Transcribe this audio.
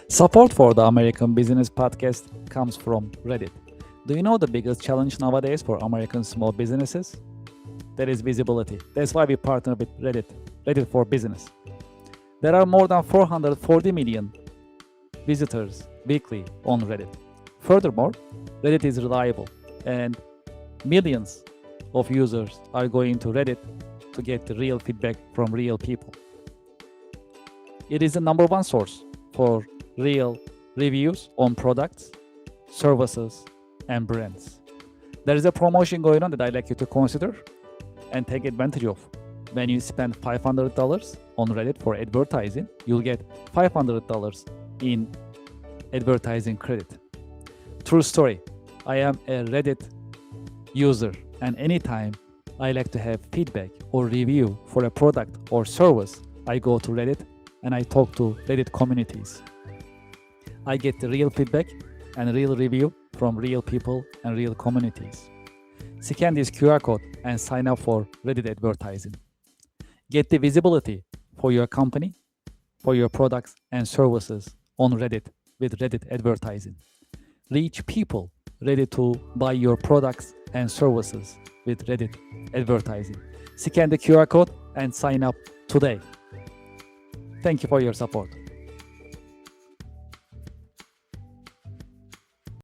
Support for the American Business Podcast comes from Reddit. Do you know the biggest challenge nowadays for American small businesses? That is visibility. That's why we partner with Reddit for Business. There are more than 440 million visitors weekly on Reddit. Furthermore, Reddit is reliable and millions of users are going to Reddit to get the real feedback from real people. It is the number one source for real reviews on products, services, and brands. There is a promotion going on that I'd like you to consider and take advantage of. When you spend $500 on Reddit for advertising, you'll get $500 in advertising credit. True story. I am a Reddit user, and anytime I like to have feedback or review for a product or service, I go to Reddit and I talk to Reddit communities. I get the real feedback and real review from real people and real communities. Scan this QR code and sign up for Reddit advertising. Get the visibility for your company, for your products and services on Reddit with Reddit advertising. Reach people ready to buy your products and services with Reddit advertising. Scan the QR code and sign up today. Thank you for your support.